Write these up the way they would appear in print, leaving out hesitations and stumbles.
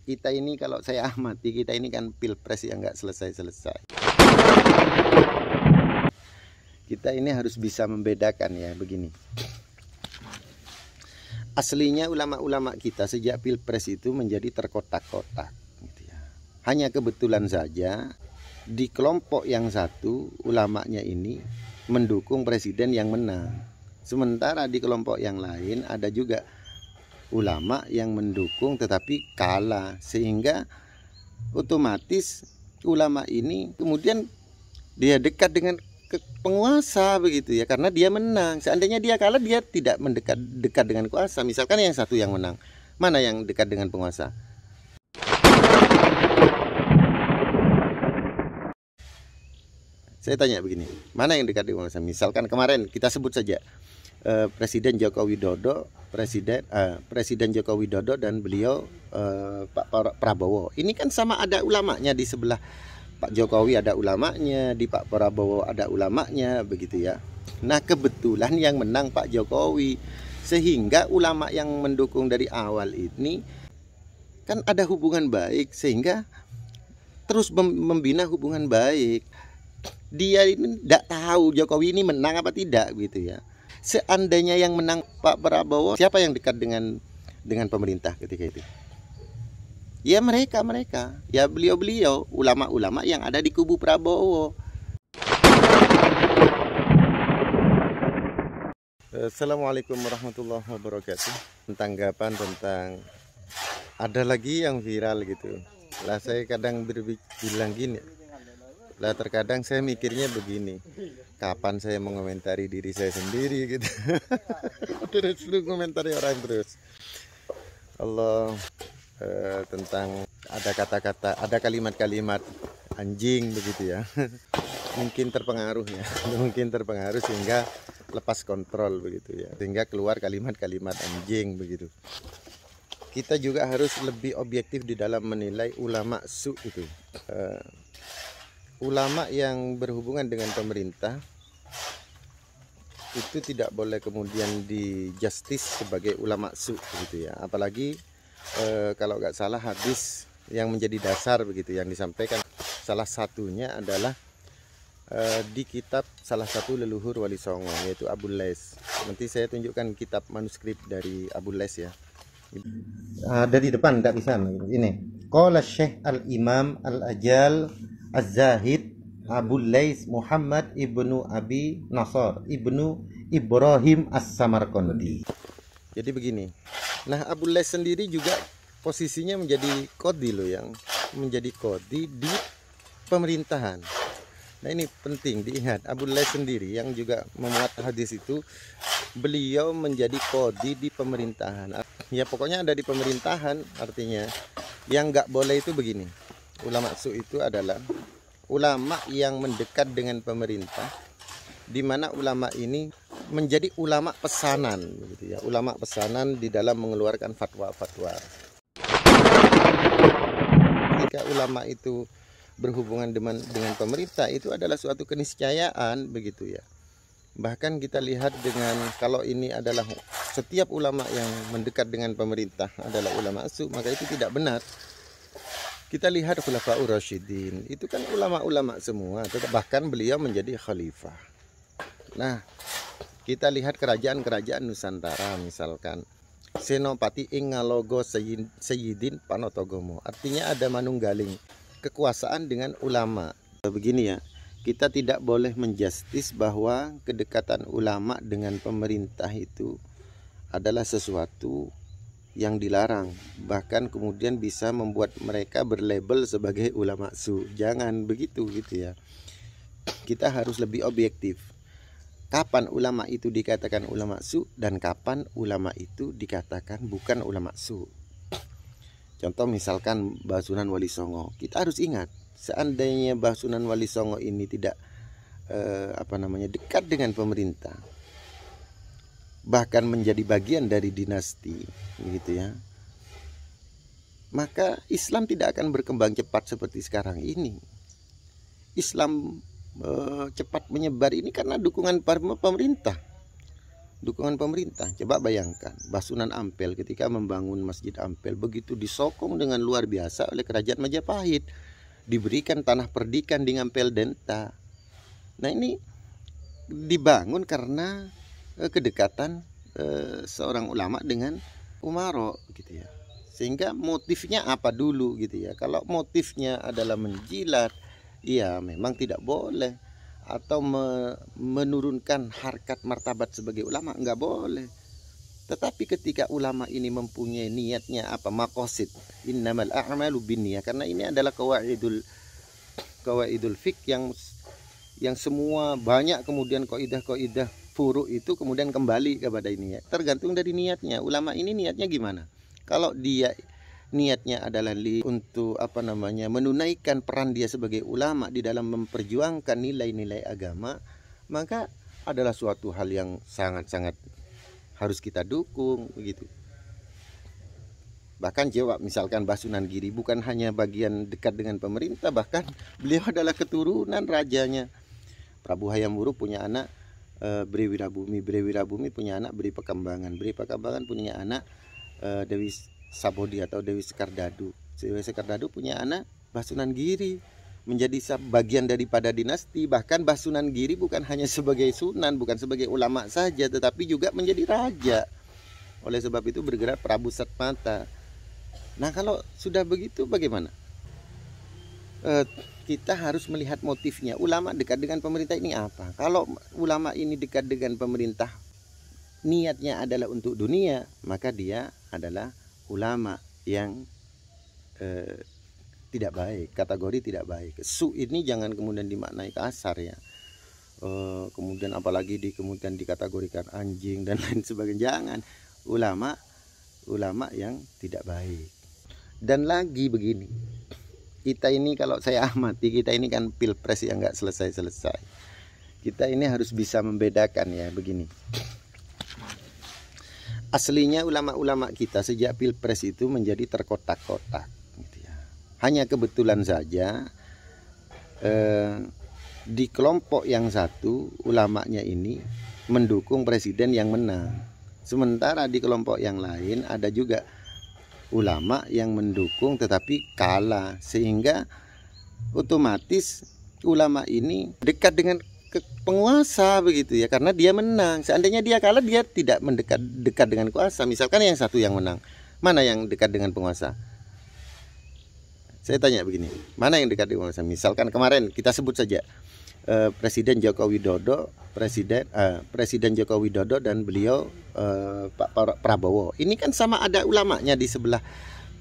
kita ini kalau saya amati, kita ini kan pilpres yang nggak selesai-selesai. Kita ini harus bisa membedakan ya begini. Aslinya ulama-ulama kita sejak pilpres itu menjadi terkotak-kotak gitu ya. Hanya kebetulan saja di kelompok yang satu ulamanya ini mendukung presiden yang menang. Sementara di kelompok yang lain ada juga ulama yang mendukung tetapi kalah, sehingga otomatis ulama ini kemudian dia dekat dengan penguasa begitu ya, karena dia menang. Seandainya dia kalah, dia tidak dekat dengan kuasa. Misalkan yang satu yang menang, mana yang dekat dengan penguasa? Saya tanya begini, mana yang dekat dengan penguasa? Misalkan kemarin kita sebut saja Presiden Joko Widodo, Presiden Joko Widodo dan beliau Pak Prabowo. Ini kan sama ada ulamanya di sebelah Pak Jokowi, ada ulamanya di Pak Prabowo, ada ulamanya begitu ya. Nah kebetulan yang menang Pak Jokowi, sehingga ulama yang mendukung dari awal ini kan ada hubungan baik, sehingga terus membina hubungan baik. Dia ini tidak tahu Jokowi ini menang apa tidak gitu ya. Seandainya yang menang Pak Prabowo, siapa yang dekat dengan pemerintah ketika itu? Ya mereka, ya beliau-beliau, ulama-ulama yang ada di kubu Prabowo. Assalamualaikum warahmatullahi wabarakatuh. Tanggapan tentang ada lagi yang viral gitu. Lah saya kadang bilang gini. Lah terkadang saya mikirnya begini, kapan saya mengomentari diri saya sendiri gitu. Terus lu komentari orang terus. Allah, tentang ada kata-kata, ada kalimat-kalimat anjing begitu ya. Mungkin terpengaruh ya, mungkin terpengaruh sehingga lepas kontrol begitu ya, sehingga keluar kalimat-kalimat anjing begitu. Kita juga harus lebih objektif di dalam menilai ulama su itu. Ulama yang berhubungan dengan pemerintah itu tidak boleh kemudian di justice sebagai ulama su gitu ya. Apalagi kalau nggak salah hadis yang menjadi dasar begitu yang disampaikan, salah satunya adalah di kitab salah satu leluhur Wali Songo, yaitu Abul Les. Nanti saya tunjukkan kitab manuskrip dari Abul Les ya. Ada di depan, nggak bisa ini. Qala Syekh Al-Imam Al-Ajal Az-Zahid Abul Lais Muhammad ibnu Abi Nasr ibnu Ibrahim As-Samarqandi. Jadi begini. Nah Abul Lais sendiri juga posisinya menjadi qadhi loh, yang menjadi qadhi di pemerintahan. Nah ini penting diingat, Abul Lais sendiri yang juga memuat hadis itu, beliau menjadi qadhi di pemerintahan. Ya pokoknya ada di pemerintahan, artinya yang nggak boleh itu begini. Ulama su itu adalah ulama yang mendekat dengan pemerintah, di mana ulama ini menjadi ulama pesanan gitu ya, ulama pesanan di dalam mengeluarkan fatwa-fatwa. Ketika ulama itu berhubungan dengan pemerintah, itu adalah suatu keniscayaan begitu ya. Bahkan kita lihat dengan, kalau ini adalah setiap ulama yang mendekat dengan pemerintah adalah ulama su, maka itu tidak benar. Kita lihat Khulafaur Rasyidin, itu kan ulama-ulama semua, bahkan beliau menjadi khalifah. Nah, kita lihat kerajaan-kerajaan Nusantara, misalkan Senopati ing ngalogo Sayyidin Panotogomo, artinya ada manunggaling kekuasaan dengan ulama. Begini ya, kita tidak boleh menjustis bahwa kedekatan ulama dengan pemerintah itu adalah sesuatu yang dilarang, bahkan kemudian bisa membuat mereka berlabel sebagai ulama su. Jangan begitu gitu ya. Kita harus lebih objektif. Kapan ulama itu dikatakan ulama su dan kapan ulama itu dikatakan bukan ulama su. Contoh misalkan Basunan Wali Songo, kita harus ingat, seandainya Basunan Wali Songo ini tidak dekat dengan pemerintah, bahkan menjadi bagian dari dinasti gitu ya, maka Islam tidak akan berkembang cepat seperti sekarang ini. Islam cepat menyebar ini karena dukungan pemerintah. dukungan pemerintah. Coba bayangkan Basunan Ampel ketika membangun Masjid Ampel begitu disokong dengan luar biasa oleh Kerajaan Majapahit, diberikan tanah perdikan di Ngampel Denta. Nah ini dibangun karena kedekatan seorang ulama dengan Umaro gitu ya. Sehingga motifnya apa dulu gitu ya. Kalau motifnya adalah menjilat, ya memang tidak boleh. Atau menurunkan harkat martabat sebagai ulama, enggak boleh. Tetapi ketika ulama ini mempunyai niatnya apa, maqasid, innamal a'malu binniyah, karena ini adalah qawaidul fiqh yang semua banyak kemudian kaidah-kaidah furu' itu kemudian kembali kepada ini ya. Tergantung dari niatnya. Ulama ini niatnya gimana? Kalau dia niatnya adalah untuk menunaikan peran dia sebagai ulama di dalam memperjuangkan nilai-nilai agama, maka adalah suatu hal yang sangat-sangat harus kita dukung begitu. Bahkan jawab misalkan Basunan Giri bukan hanya bagian dekat dengan pemerintah, bahkan beliau adalah keturunan rajanya. Prabu Hayam Wuruk punya anak Bri Wirabumi, Bri Wirabumi punya anak Bri Pekambangan, Bri Pekambangan punya anak Dewi Sabodi atau Dewi Sekardadu. Dewi Sekardadu punya anak Basunan Giri, menjadi bagian daripada dinasti. Bahkan Basunan Giri bukan hanya sebagai sunan, bukan sebagai ulama saja, tetapi juga menjadi raja. Oleh sebab itu bergerak Prabu Satmata. Nah kalau sudah begitu bagaimana? Kita harus melihat motifnya. Ulama dekat dengan pemerintah ini apa? Kalau ulama ini dekat dengan pemerintah, niatnya adalah untuk dunia, maka dia adalah ulama yang tidak baik, kategori tidak baik. Su ini jangan kemudian dimaknai kasar ya. Kemudian apalagi kemudian dikategorikan anjing dan lain sebagainya. Jangan. Ulama yang tidak baik. Dan lagi begini, kita ini kalau saya amati, kita ini kan pilpres yang nggak selesai-selesai. Kita ini harus bisa membedakan ya begini. Aslinya ulama-ulama kita sejak pilpres itu menjadi terkotak-kotak gitu ya. Hanya kebetulan saja di kelompok yang satu ulamanya ini mendukung presiden yang menang. Sementara di kelompok yang lain ada juga ulama yang mendukung tetapi kalah, sehingga otomatis ulama ini dekat dengan penguasa begitu ya, karena dia menang. Seandainya dia kalah, dia tidak dekat dengan kuasa. Misalkan yang satu yang menang, mana yang dekat dengan penguasa? Saya tanya begini, mana yang dekat dengan penguasa? Misalkan kemarin kita sebut saja Presiden Joko Widodo, Presiden Joko Widodo dan beliau Pak Prabowo. Ini kan sama ada ulamanya di sebelah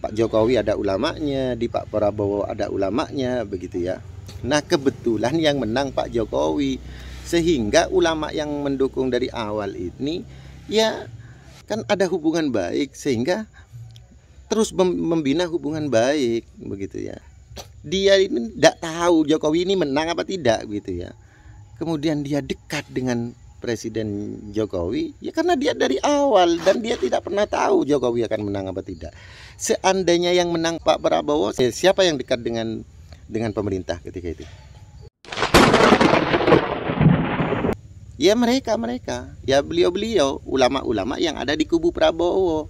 Pak Jokowi, ada ulamanya di Pak Prabowo, ada ulamanya begitu ya. Nah kebetulan yang menang Pak Jokowi, sehingga ulama yang mendukung dari awal ini ya kan ada hubungan baik, sehingga terus membina hubungan baik begitu ya. Dia ini tidak tahu Jokowi ini menang apa tidak gitu ya. Kemudian dia dekat dengan Presiden Jokowi ya karena dia dari awal, dan dia tidak pernah tahu Jokowi akan menang apa tidak. Seandainya yang menang Pak Prabowo, siapa yang dekat dengan pemerintah ketika itu? Ya mereka ya beliau-beliau ulama-ulama yang ada di kubu Prabowo.